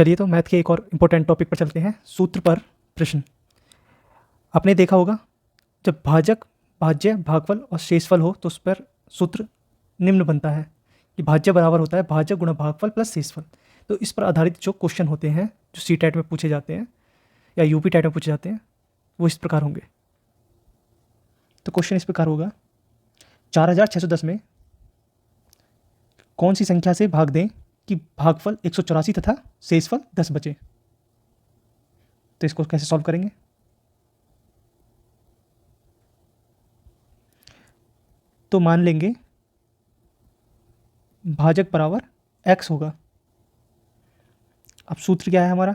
चलिए तो मैथ के एक और इम्पोर्टेंट टॉपिक पर चलते हैं, सूत्र पर प्रश्न। आपने देखा होगा जब भाजक, भाज्य, भागफल और शेषफल हो तो उस पर सूत्र निम्न बनता है कि भाज्य बराबर होता है भाजक गुणा भागफल प्लस शेषफल। तो इस पर आधारित जो क्वेश्चन होते हैं जो सी टेट में पूछे जाते हैं या यूपी टेट में पूछे जाते हैं वो इस प्रकार होंगे। तो क्वेश्चन इस प्रकार होगा, 4610 में कौन सी संख्या से भाग दें कि भागफल 184 तथा शेषफल 10 बचे। तो इसको कैसे सॉल्व करेंगे? तो मान लेंगे भाजक बराबर x होगा। अब सूत्र क्या है हमारा?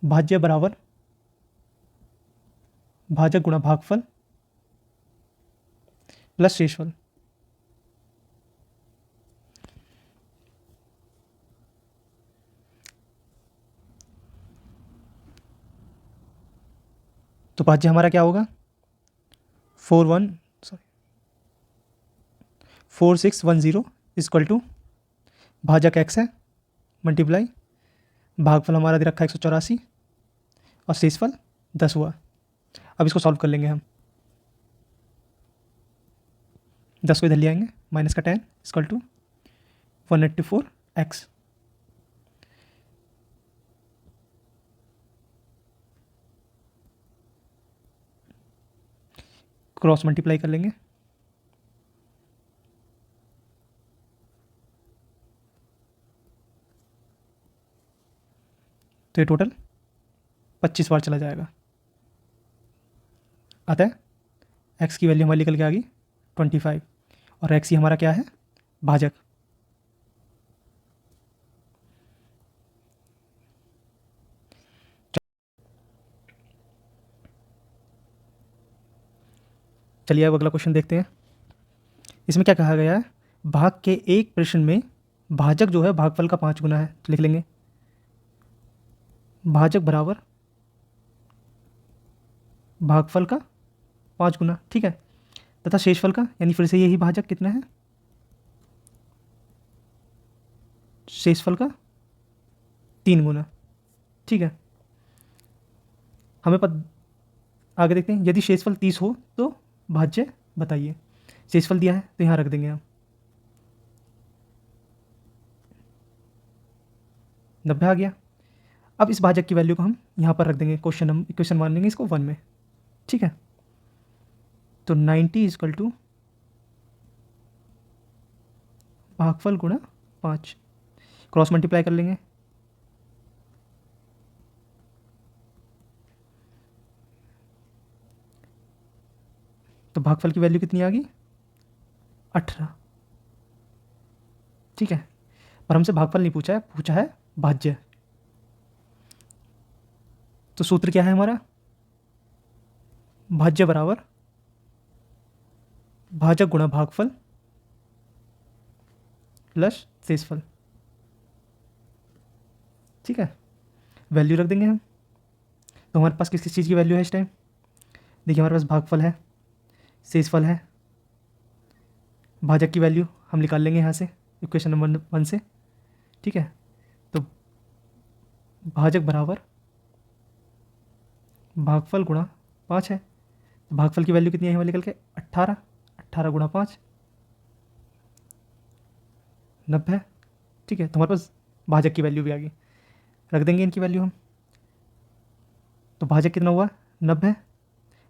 भाज्य बराबर भाजक गुणा भागफल प्लस शेषफल। तो भाज्य हमारा क्या होगा? 4610 इक्वल टू भाजक x है मल्टीप्लाई भागफल हमारा दे रखा है 184 और शेषफल 10 हुआ। अब इसको सॉल्व कर लेंगे हम। 10 को इधर ले आएंगे, माइनस का 10 equal to 184x। Cross multiply कर लेंगे, तो ये टोटल 25 बार चला जाएगा। अतः x की वैल्यू हमारी निकल के आ गई 25 और x ही हमारा क्या है? भाजक। चलिए अब अगला क्वेश्चन देखते हैं। इसमें क्या कहा गया है? भाग के एक प्रश्न में भाजक जो है भागफल का 5 गुना है। तो लिख लेंगे भाजक बराबर भागफल का 5 गुना, ठीक है, तथा शेषफल का यानी फिर से यही भाजक कितना है? शेषफल का 3 गुना, ठीक है। हमें आगे देखते हैं, यदि शेषफल 30 हो तो भाज्य बताइए। शेषफल दिया है तो यहाँ रख देंगे हम 90 आ गया। अब इस भाजक की वैल्यू को हम यहाँ पर रख देंगे, इक्वेशन मान लेंगे इसको 1 में, ठीक है। तो 90 इक्वल टू भागफल गुणा 5, क्रॉस मल्टीप्लाई कर लेंगे, तो भागफल की वैल्यू कितनी आ गई? 18, ठीक है। पर हमसे भागफल नहीं पूछा है, पूछा है भाज्य। तो सूत्र क्या है हमारा? भाज्य बराबर भाजक गुणा भागफल प्लस शेषफल, ठीक है। वैल्यू रख देंगे हम। तो हमारे पास किस किस चीज़ की वैल्यू है इस टाइम? देखिए हमारे पास भागफल है, शेषफल है, भाजक की वैल्यू हम निकाल लेंगे यहाँ से इक्वेशन नंबर 1 से, ठीक है। तो भाजक बराबर भागफल गुणा 5 है। तो भागफल की वैल्यू कितनी है हमारे निकल के? 18, 18 गुणा 5 90, ठीक है। तो हमारे पास भाजक की वैल्यू भी आ गई, रख देंगे इनकी वैल्यू हम। तो भाजक कितना हुआ? 90,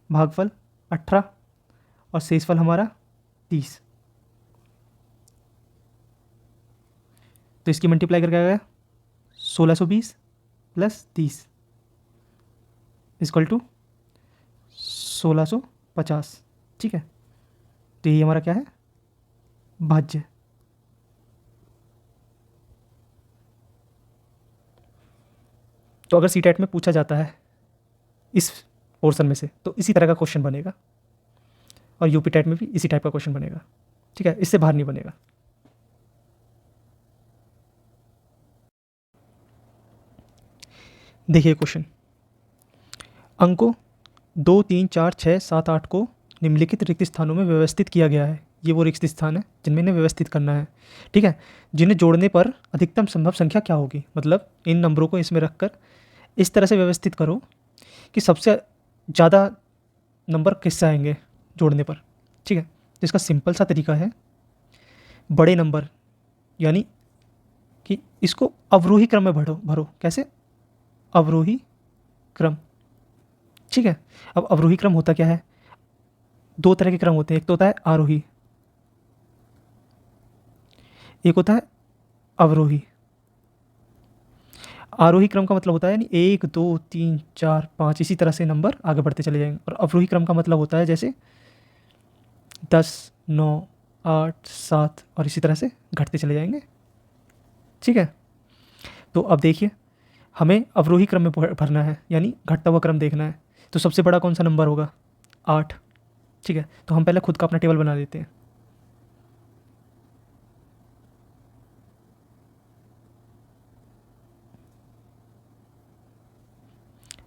भागफल 18 और शेषफल हमारा 30। तो इसकी मल्टीप्लाई करके आ गया 1620 प्लस 30 इक्वल टू 1650, ठीक है। तो यही हमारा क्या है? भाज्य। तो अगर सी टेट में पूछा जाता है इस पोर्शन में से तो इसी तरह का क्वेश्चन बनेगा, और यूपी टेट में भी इसी टाइप का क्वेश्चन बनेगा, ठीक है, इससे बाहर नहीं बनेगा। देखिए क्वेश्चन, अंकों 2, 3, 4, 6, 7, 8 को निम्नलिखित रिक्त स्थानों में व्यवस्थित किया गया है। ये वो रिक्त स्थान है जिनमें इन्हें व्यवस्थित करना है। ठीक है, जिन्हें जोड़ने पर अधिकतम संभव संख्या क्या होगी, मतलब इन नंबरों को इसमें रखकर इस तरह से व्यवस्थित करो कि सबसे ज़्यादा नंबर किससे आएंगे जोड़ने पर। ठीक है, तो इसका सिंपल सा तरीका है, बड़े नंबर यानी कि इसको अवरोही क्रम में भरो। कैसे? अवरोही क्रम। ठीक है, अब अवरोही क्रम होता क्या है? दो तरह के क्रम होते हैं, एक तो होता है आरोही, एक होता है अवरोही। आरोही क्रम का मतलब होता है यानी 1 2 3 4 5 इसी तरह से नंबर आगे बढ़ते चले जाएंगे, और अवरोही क्रम का मतलब होता है जैसे 10 9 8 7 और इसी तरह से घटते चले जाएंगे। ठीक है, तो अब देखिए हमें अवरोही क्रम में भरना है यानी घटता हुआ क्रम देखना है। तो सबसे बड़ा कौन सा नंबर होगा? 8। ठीक है, तो हम पहले खुद का अपना टेबल बना लेते हैं।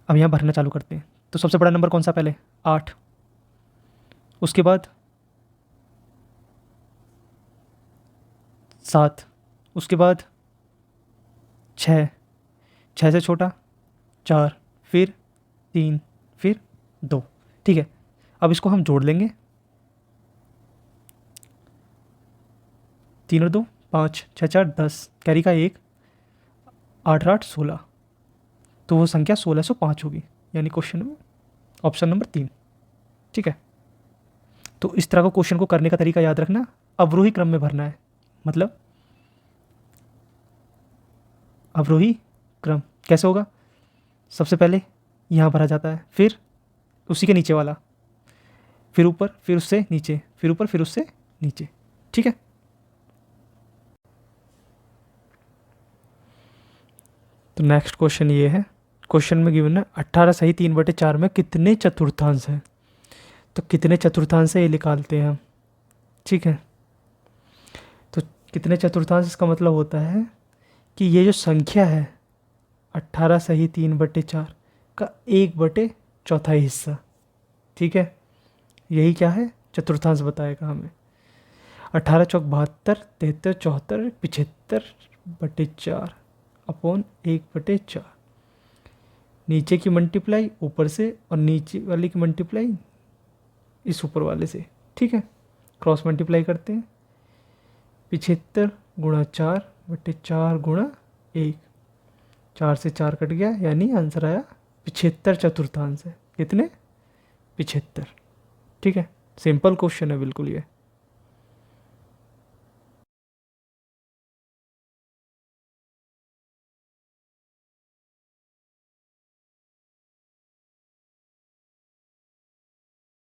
अब यहाँ भरना चालू करते हैं। तो सबसे बड़ा नंबर कौन सा? पहले 8, उसके बाद 7, उसके बाद 6, 6 से छोटा 4, फिर 3, फिर 2। ठीक है, अब इसको हम जोड़ लेंगे, 3 और 2 5, 6 4 10, कैरी का 1, 8 8 16, तो वो संख्या 1605 होगी, यानी क्वेश्चन में ऑप्शन नंबर 3। ठीक है, तो इस तरह का क्वेश्चन को करने का तरीका याद रखना, अवरोही क्रम में भरना है, मतलब अवरोही क्रम कैसे होगा? सबसे पहले यहाँ भरा जाता है, फिर उसी के नीचे वाला, फिर ऊपर, फिर उससे नीचे, फिर ऊपर, फिर उससे नीचे। ठीक है, तो नेक्स्ट क्वेश्चन ये है। क्वेश्चन में गिवन है 18 सही 3/4 में कितने चतुर्थांश हैं? तो कितने चतुर्थांश है ये निकालते हैं हम। ठीक है, तो कितने चतुर्थांश, इसका मतलब होता है कि ये जो संख्या है 18 सही 3/4 का 1/4 हिस्सा। ठीक है, यही क्या है? चतुर्थांश बताएगा हमें। 18 चौक 72, 73 74 75/4 अपॉन 1/4। नीचे की मल्टीप्लाई ऊपर से और नीचे वाले की मल्टीप्लाई इस ऊपर वाले से। ठीक है, क्रॉस मल्टीप्लाई करते हैं, 75 गुणा 4/4 गुणा 1, 4 से 4 कट गया, यानी आंसर आया 75 चतुर्थांश है। कितने? 75। ठीक है, सिंपल क्वेश्चन है बिल्कुल ये।